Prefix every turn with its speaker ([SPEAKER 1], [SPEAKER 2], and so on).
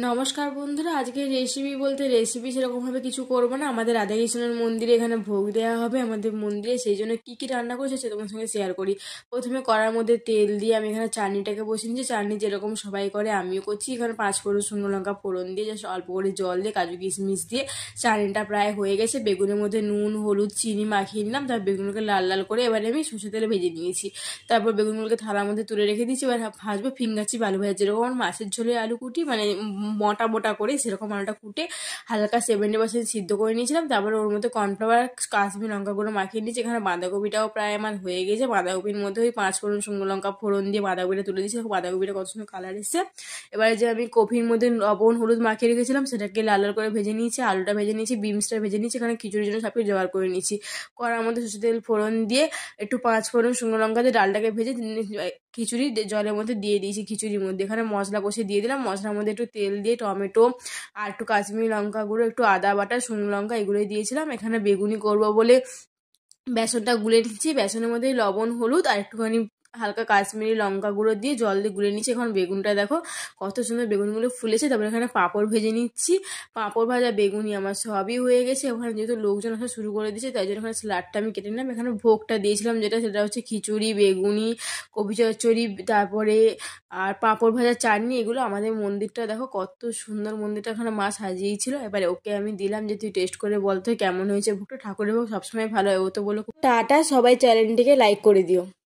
[SPEAKER 1] নমস্কার বন্ধুরা, আজকে রেসিপি বলতে রেসিপি সেরকমভাবে কিছু করবো না। আমাদের রাধাকৃষ্ণের মন্দিরে এখানে ভোগ দেওয়া হবে আমাদের মন্দিরে, সেই জন্য কী কী রান্না করেছে সে তোমার সঙ্গে শেয়ার করি। প্রথমে কড়ার মধ্যে তেল দিয়ে আমি এখানে চাটনিটাকে বসিয়ে নিয়েছি। চাটনি যেরকম সবাই করে আমিও করছি। এখানে 5 ফোড়ন, শুকনো লঙ্কা ফোড়ন দিয়ে জাস্ট অল্প করে জল দিয়ে কাজু কিশমিশ দিয়ে চাটনিটা প্রায় হয়ে গেছে। বেগুনের মধ্যে নুন হলুদ চিনি মাখিয়ে নিলাম, তারপর বেগুনগুলোকে লাল লাল করে এবারে আমি সরষে তেলে ভেজে নিয়েছি। তারপর বেগুনগুলোকে থালার মধ্যে তুলে রেখে দিয়েছি। এবার ভাজবো ফিঙ্গার চিপ আলু ভাজা, যেরকম মাছের ঝোলে আলু কুটি মানে মোটা মোটা করে সেরকম আলুটা কুটে হালকা 70% সিদ্ধ করে নিয়েছিলাম। তারপরে ওর মধ্যে কর্নফ্লাওয়ার কাশ্মীর লঙ্কা গুঁড়ো মাখিয়ে নিয়েছি। এখানে বাঁধাকপিটাও প্রায় আমার হয়ে গেছে। বাঁধাকপির মধ্যে ওই 5 ফোড়ন শুকনো লঙ্কা ফোড়ন দিয়ে বাঁধাকপিটা তুলে দিয়েছি। বাঁধাকপিটা কত সুন্দর কালার এসেছে। এবারে যে আমি কফির মধ্যে লবণ হলুদ মাখিয়ে রেখেছিলাম সেটাকে লাল লাল করে ভেজে নিয়েছি। আলুটা ভেজে নিয়েছি, বিনসটা ভেজে নিয়েছি। এখানে খিচুড়ির জন্য সব কিছু জোগাড় করে নিয়েছি। কড়ার মধ্যে সরষের তেল ফোড়ন দিয়ে একটু 5 ফোড়ন শুকনো লঙ্কা দিয়ে ডালটাকে ভেজে খিচুড়ি জলের মধ্যে দিয়ে দিয়েছি। খিচুড়ির মধ্যে এখানে মশলা কষিয়ে দিয়ে দিলাম। মশলার মধ্যে একটু তেল দিয়ে টমেটো আর একটু কাশ্মীরি লঙ্কা গুঁড়ো, একটু আদা বাটা, শুকনো লঙ্কা এগুলোই দিয়েছিলাম। এখানে বেগুনি করবো বলে বেসনটা গুলে নিচ্ছি। বেসনের মধ্যে লবণ হলুদ আর একটুখানি হালকা কাশ্মীরি লঙ্কা গুঁড়ো দিয়ে জল দিয়ে গুলে নিচ্ছি। এখন বেগুনটা দেখো কত সুন্দর বেগুনগুলো ফুলেছে। তারপরে এখানে পাঁপড় ভেজে নিচ্ছি। পাঁপড় ভাজা বেগুনি আমার সবই হয়ে গেছে। ওখানে যেহেতু লোকজন আসা শুরু করে দিয়েছে তাই জন্য এখানে স্যালাডটা আমি কেটে নিলাম। এখানে ভোগটা দিয়েছিলাম সেটা হচ্ছে খিচুড়ি বেগুনি কপি চচ্চড়ি তারপরে আর পাঁপড় ভাজা চাটনি। এগুলো আমাদের মন্দিরটা দেখো কত সুন্দর, মন্দিরটা এখানে মা সাজিয়েছিল। এবারে ওকে আমি দিলাম যে তুই টেস্ট করে বলতো কেমন হয়েছে ভোগটা। ঠাকুরের ভোগ সবসময় ভালো হয়, ও তো বলো। টাটা, সবাই চ্যানেলটিকে লাইক করে দিও।